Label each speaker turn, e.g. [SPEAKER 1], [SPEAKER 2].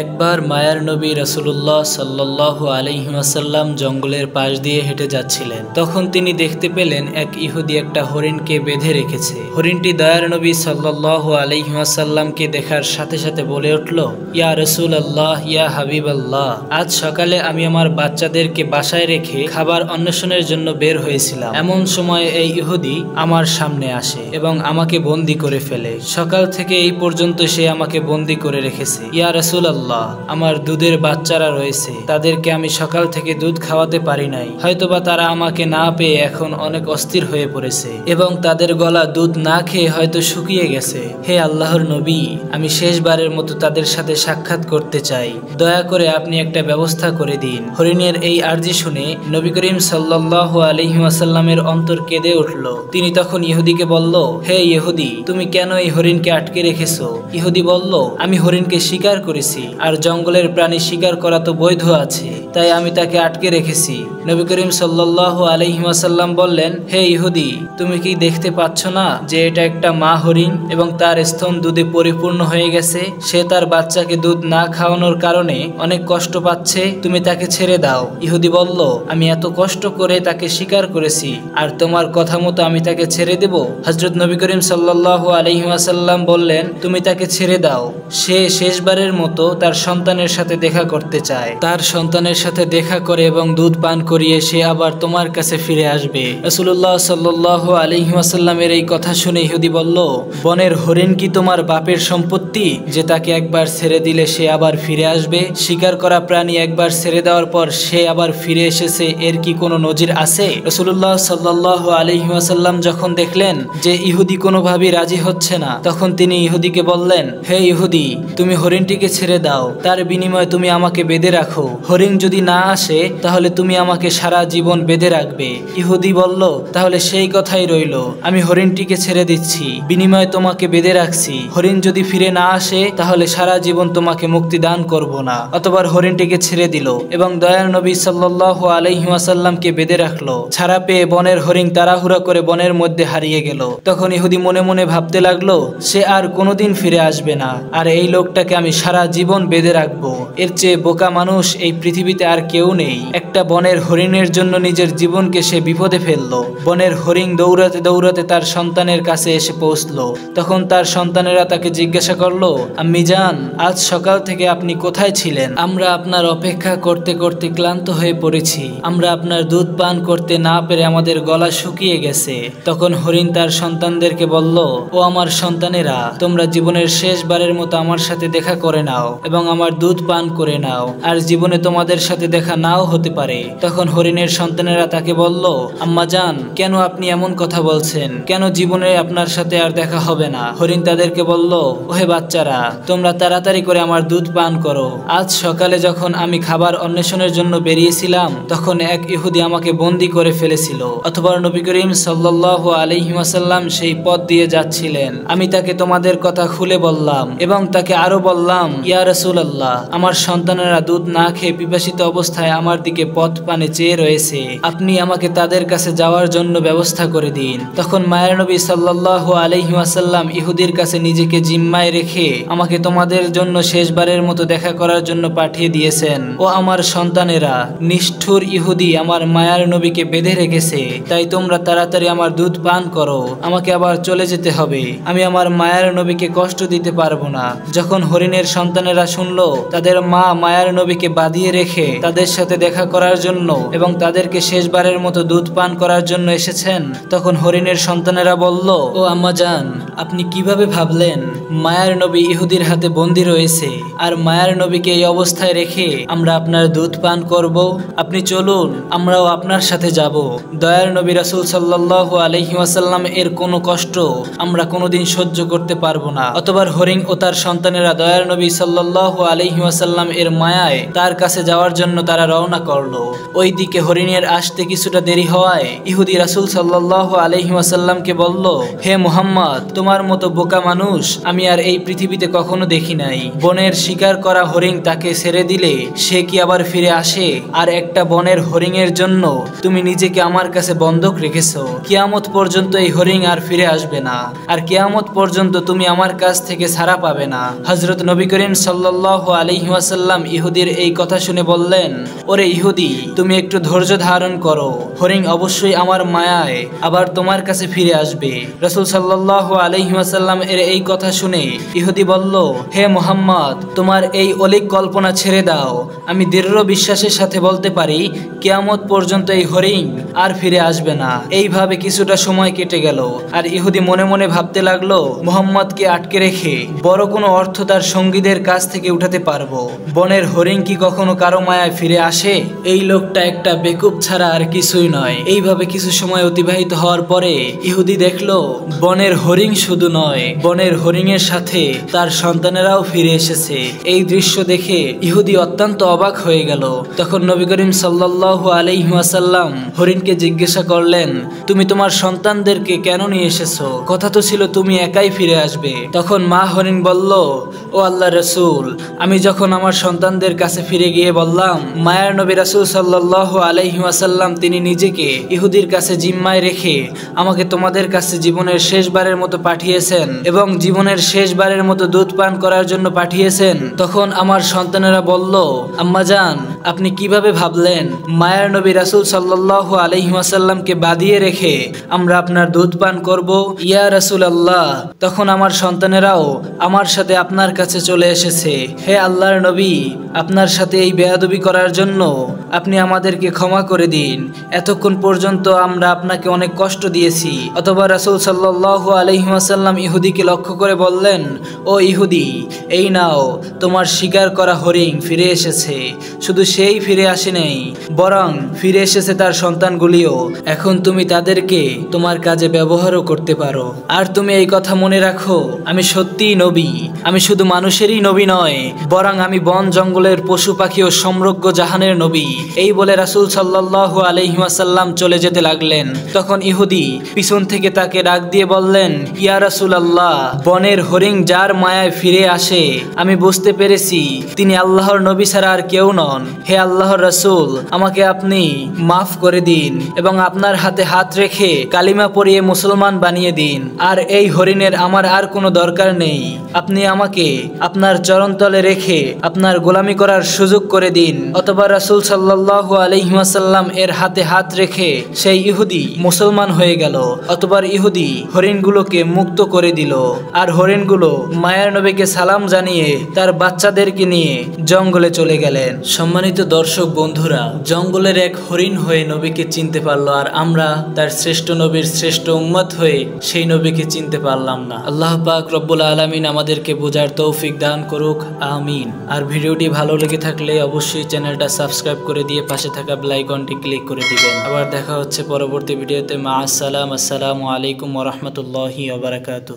[SPEAKER 1] একবার মায়ার নবী রাসূলুল্লাহ সাল্লাল্লাহু আলাইহি ওয়াসাল্লাম জঙ্গলের পাশ দিয়ে হেঁটে যাচ্ছিলেন। তখন তিনি দেখতে পেলেন এক ইহুদি একটা হরিণকে বেঁধে রেখেছে। হরিণটি দয়ার নবী সাল্লাল্লাহু আলাইহি ওয়াসাল্লামকে দেখার সাথে সাথে বলে উঠল, ইয়া রাসূলুল্লাহ, ইয়া হাবিবাল্লাহ, আজ সকালে আমি আমার বাচ্চাদেরকে বাসায় রেখে খাবার অন্বেষণের জন্য বের হয়েছিলাম। এমন সময় এই ইহুদি আমার সামনে আসে এবং আমাকে বন্দী করে ফেলে। সকাল থেকে এই পর্যন্ত সে আমাকে বন্দী করে রেখেছে। ইয়া রাসূলুল্লাহ, আমার দুধের বাচ্চারা রয়েছে, তাদেরকে আমি সকাল থেকে দুধ খাওয়াতে পারি নাই। হয়তোবা তারা আমাকে না পেয়ে এখন অনেক অস্থির হয়ে পড়েছে এবং তাদের গলা দুধ না খেয়ে হয়তো শুকিয়ে গেছে। হে আল্লাহর নবী, আমি শেষবারের মতো তাদের সাথে সাক্ষাৎ করতে চাই, দয়া করে আপনি একটা ব্যবস্থা করে দিন। হরিণের এই আর্জি শুনে নবী করিম সাল্লাল্লাহু আলাইহি ওয়াসাল্লামের অন্তর কেঁদে উঠল। তিনি তখন ইহুদিকে বলল, হে ইহুদি, তুমি কেন এই হরিণকে আটকে রেখেছো? ইহুদি বলল, আমি হরিণকে শিকার করেছি, আর জঙ্গলের প্রাণী শিকার করা তো বৈধ আছে, তাই আমি তাকে আটকে রেখেছি। নবী করিম সাল্লাল্লাহু আলাইহি ওয়াসাল্লাম বললেন, হে ইহুদি, তুমি কি দেখতে পাচ্ছ না যে এটা একটা মা হরিণ এবং তার স্তন দুধে পরিপূর্ণ হয়ে গেছে? সে তার বাচ্চাকে দুধ না খাওয়ানোর কারণে অনেক কষ্ট পাচ্ছে, তুমি তাকে ছেড়ে দাও। ইহুদি বলল, আমি এত কষ্ট করে তাকে শিকার করেছি, আর তোমার কথা মতো আমি তাকে ছেড়ে দেব? হযরত নবী করিম সাল্লাল্লাহু আলাইহি ওয়াসাল্লাম বললেন, তুমি তাকে ছেড়ে দাও। সে শেষবারের মতো তার সন্তানের সাথে দেখা করতে চায়। তার সন্তানের সাথে দেখা করে এবং দুধ পান করিয়ে সে আবার তোমার কাছে ফিরে আসবে। রাসূলুল্লাহ সাল্লাল্লাহু আলাইহি ওয়াসাল্লামের এই কথা শুনে ইহুদি বলল, বনের হরিণ কি তোমার বাপের সম্পত্তি যে তাকে একবার ছেড়ে দিলে সে আবার ফিরে আসবে? শিকার করা প্রাণী একবার ছেড়ে দেওয়ার পর সে আবার ফিরে এসেছে, এর কি কোনো নজির আছে? রাসূলুল্লাহ সাল্লাল্লাহু আলাইহি ওয়াসাল্লাম যখন দেখলেন যে ইহুদি কোনোভাবেই রাজি হচ্ছে না, তখন তিনি ইহুদিকে বললেন, হে ইহুদি, তুমি হরিণটিকে ছেড়ে দাও, তার বিনিময়ে তুমি আমাকে বেঁধে রাখো। হরিণ যদি না আসে তাহলে তুমি আমাকে সারা জীবন বেঁধে রাখবে। ইহুদি বলল, তাহলে সেই কথাই রইল, আমি হরিণটিকে ছেড়ে দিচ্ছি, বিনিময়ে তোমাকে বেঁধে রাখছি। হরিণ যদি ফিরে না আসে তাহলে সারা জীবন তোমাকে মুক্তি দান করব না। অতঃপর হরিণটিকে ছেড়ে দিল এবং দয়ার নবী সাল্লাল্লাহু আলাইহি ওয়াসাল্লামকে বেঁধে রাখলো। ছাড়া পেয়ে বনের হরিণ তাড়াহুড়া করে বনের মধ্যে হারিয়ে গেল। তখন ইহুদি মনে মনে ভাবতে লাগলো, সে আর কোনোদিন ফিরে আসবে না, আর এই লোকটাকে আমি সারা জীবন বেঁধে রাখবো। এর চেয়ে বোকা মানুষ এই পৃথিবীতে আর কেউ নেই। একটা বনের হরিণের জন্য নিজের জীবনকে সে বিপদে ফেললো। বনের হরিণ দৌড়াতে দৌড়াতে তার সন্তানের কাছে এসে পৌঁছলো। তখন তার সন্তানেরা তাকে জিজ্ঞাসা করলো, আম্মি জান, আজ সকাল থেকে আপনি কোথায় ছিলেন? আমরা আপনার অপেক্ষা করতে করতে ক্লান্ত হয়ে পড়েছি। আমরা আপনার দুধ পান করতে না পেরে আমাদের গলা শুকিয়ে গেছে। তখন হরিণ তার সন্তানদেরকে বলল, ও আমার সন্তানেরা, তোমরা জীবনের শেষবারের মতো আমার সাথে দেখা করে নাও এবং আমার দুধ পান করে নাও, আর জীবনে তোমাদের সাথে দেখা নাও হতে পারে। তখন হরিণের সন্তানেরা তাকে বলল, আম্মা জান, কেন আপনি এমন কথা বলছেন? কেন জীবনে আপনার সাথে আর দেখা হবে না? হরিণ তাদেরকে বলল, ওহে বাচ্চারা, তোমরা তাড়াতাড়ি করে আমার দুধ পান করো। আজ সকালে যখন আমি খাবার অন্বেষণের জন্য বেরিয়েছিলাম, তখন এক ইহুদি আমাকে বন্দী করে ফেলেছিল। অথবা নবী করিম সাল্লাল্লাহু আলাইহি ওয়াসাল্লাম সেই পথ দিয়ে যাচ্ছিলেন। আমি তাকে তোমাদের কথা খুলে বললাম এবং তাকে আরো বললাম, ইয়া রাসূলুল্লাহ, আমার সন্তানেরা দুধ না খেয়ে পিপাসিত অবস্থায় আমার দিকে পথ পানে চেয়ে রয়েছে, আপনি আমাকে তাদের কাছে যাওয়ার জন্য ব্যবস্থা করে দিন। তখন মায়ের নবী সাল্লাল্লাহু আলাইহি ওয়াসাল্লাম ইহুদির কাছে নিজেকে জিম্মায় রেখে আমাকে তোমাদের জন্য শেষবারের মতো দেখা করার জন্য পাঠিয়ে দিয়েছেন। ও আমার সন্তানেরা, নিষ্ঠুর ইহুদি আমার মায়ার নবীকে বেঁধে রেখেছে, তাই তোমরা তাড়াতাড়ি আমার দুধ পান করো, আমাকে আবার চলে যেতে হবে। আমি আমার মায়ার নবীকে কষ্ট দিতে পারবো না। যখন হরিণের সন্তানেরা শুনলো তাদের মা মায়ার নবীকে বাঁধিয়ে রেখে তাদের সাথে দেখা করার জন্য এবং তাদেরকে শেষবারের মতো দুধ পান করার জন্য এসেছেন, তখন হরিণের সন্তানেরা বলল, ও আম্মা জান, আপনি কিভাবে ভাবলেন মায়ার নবী ইহুদির হাতে বন্দী রয়েছে, আর মায়ার নবীকে এই অবস্থায় রেখে আমরা আপনার দুধ পান করব? আপনি চলুন, আমরাও আপনার সাথে যাব। দয়ার নবী রাসূল সাল্লাল্লাহু আলাইহি ওয়াসাল্লাম এর কোনো কষ্ট আমরা কোনোদিন সহ্য করতে পারবো না। অতঃপর হরিণ ও তার সন্তানেরা দয়ার নবী সাল্লাল্লাহু আলাইহি ওয়াসাল্লাম এর মায়ায় তার কাছে যাওয়ার জন্য তারা রওনা করলো। ওইদিকে হরিণের আসতে কিছুটা দেরি হওয়ায় ইহুদি রাসূল সাল্লাল্লাহু আলাইহি ওয়াসাল্লামকে বলল, হে মুহাম্মদ, তোমার মতো বোকা মানুষ আমি আর এই পৃথিবীতে কখনো দেখি নাই। বনের শিকার করা হরিণ তাকে ছেড়ে দিলে সে কি আবার ফিরে আসে? আর একটা বনের হরিণের জন্য তুমি নিজেকে আমার কাছে বন্ধক রেখেছো। কিয়ামত পর্যন্ত এই হরিণ আর ফিরে আসবে না, আর কিয়ামত পর্যন্ত তুমি আমার কাছ থেকে ছাড়া পাবে না। হযরত নবী করিম সাল্লাল্লাহু সাল্লাল্লাহু আলাইহি ওয়াসাল্লাম ইহুদির এই কথা শুনে বললেন, ওরে ইহুদি, তুমি একটু ধৈর্য ধারণ করো, হরিণ অবশ্যই আমার মায়ায় আবার তোমার কাছে ফিরে আসবে। রাসূল সাল্লাল্লাহু আলাইহি ওয়াসাল্লাম এর এই কথা শুনে ইহুদি বলল, হে মুহাম্মদ, তোমার এই অলীক কল্পনা ছেড়ে দাও। আমি দৃঢ় বিশ্বাসের সাথে বলতে পারি, কিয়ামত পর্যন্ত এই হরিণ আর ফিরে আসবে না। এইভাবে কিছুটা সময় কেটে গেল, আর ইহুদি মনে মনে ভাবতে লাগলো, মুহাম্মদকে আটকে রেখে বড় কোনো অর্থ তার সঙ্গীদের কাছ থেকে উঠাতে পারবো। বনের হরিণ কি কখনো কারো মায়ায় ফিরে আসে? এই লোকটা একটা বেকুব ছাড়া আর কিছুই নয়। এইভাবে কিছু সময় অতিবাহিত হওয়ার পরে ইহুদি দেখলো, বনের হরিণ শুধু নয়, বনের হরিণের সাথে তার সন্তানেরাও ফিরে এসেছে। এই দৃশ্য দেখে ইহুদি অত্যন্ত অবাক হয়ে গেল। তখন নবী করিম সাল্লাল্লাহু আলাইহি ওয়াসাল্লাম হরিণকে জিজ্ঞাসা করলেন, তুমি তোমার সন্তানদেরকে কেন নিয়ে এসেছো? কথা তো ছিল তুমি একাই ফিরে আসবে। তখন মা হরিণ বলল, ও আল্লাহ রাসূল, আমি যখন আমার সন্তানদের কাছে ফিরে গিয়ে বললাম, মায়ার নবী রাসূল সাল্লাল্লাহু আলাইহি ওয়াসাল্লাম তিনি নিজেকে ইহুদির কাছে জিম্মায় রেখে আমাকে তোমাদের কাছে জীবনের শেষবারের মতো পাঠিয়েছেন এবং জীবনের শেষবারের মতো দুধ পান করার জন্য পাঠিয়েছেন, তখন আমার সন্তানেরা বলল, আম্মাজান, আপনি কিভাবে ভাবলেন মায়ার নবী রাসূল সাল্লাল্লাহু আলাইহি ওয়াসাল্লামকে বাঁধিয়ে রেখে আমরা আপনার দুধ পান করব? ইয়া রাসূলুল্লাহ, তখন আমার সন্তানেরাও আমার সাথে আপনার কাছে চলে এসেছে। হে আল্লাহর নবী, আপনার সাথে এই বেয়াদবি করার জন্য আপনি আমাদেরকে ক্ষমা করে দিন। এতক্ষণ পর্যন্ত আমরা আপনাকে অনেক কষ্ট দিয়েছি। অথবা রাসূল সাল্লাল্লাহু আলাইহি ওয়াসাল্লাম ইহুদিকে লক্ষ্য করে বললেন, ও ইহুদি, এই নাও, তোমার শিকার করা হরিণ ফিরে এসেছে। শুধু সেই ফিরে আসে নেই, বরং ফিরে এসেছে তার সন্তানগুলিও। এখন তুমি তাদেরকে তোমার কাজে ব্যবহারও করতে পারো। আর তুমি এই কথা মনে রাখো, আমি সত্যিই নবী। আমি শুধু মানুষেরই নবী নয়, বরং আমি বন জঙ্গলের পশু পাখি ও সমগ্র জাহানের নবী। এই বলে রাসূল সাল্লাল্লাহু আলাইহি ওয়াসাল্লাম চলে যেতে লাগলেন। তখন ইহুদি পিছন থেকে তাকে ডাক দিয়ে বললেন, ইয়া রাসূলুল্লাহ, বনের হরিণ যার মায়ায় ফিরে আসে আমি বুঝতে পেরেছি তিনি আল্লাহর নবী ছাড়া আর কেউ নন। হে আল্লাহর রাসূল, আমাকে আপনি মাফ করে দিন এবং আপনার হাতে হাত রেখে কালিমা পড়িয়ে মুসলমান বানিয়ে দিন। আর এই হরিণের আমার আর কোনো দরকার নেই। আপনি আমাকে আপনার চরণতলে রেখে আপনার গোলামি করার সুযোগ করে দিন। অথবা রাসূল সাল্লাল্লাহু আলাইহি ওয়াসাল্লাম এর হাতে হাত রেখে সেই ইহুদি মুসলমান হয়ে গেল। অথবা ইহুদি হরিণগুলোকে মুক্ত করে দিল। আর হরিণগুলো মায়ার নবীকে সালাম জানিয়ে তার বাচ্চাদেরকে নিয়ে জঙ্গলে চলে গেলেন। সম্মানিত দর্শক বন্ধুরা, জঙ্গলের এক হরিণ হয়ে নবীকে চিনতে পারলো, আর আমরা তার শ্রেষ্ঠ নবীর শ্রেষ্ঠ উম্মত হয়ে সেই নবীকে চিনতে পারলাম না। আল্লাহ পাক রব্বুল আলামিন আমাদেরকে বোঝার তৌফিক দান করুক, আমিন। আর ভিডিওটি ভালো লেগে থাকলে অবশ্যই চ্যানেলটা সাবস্ক্রাইব করে দিয়ে পাশে থাকা বেল আইকনটি ক্লিক করে দিবেন। আবার দেখা হচ্ছে পরবর্তী ভিডিওতে। মা আসসালাম। আসসালামু আলাইকুম ওয়া রাহমাতুল্লাহি ওয়া বারাকাতুহু।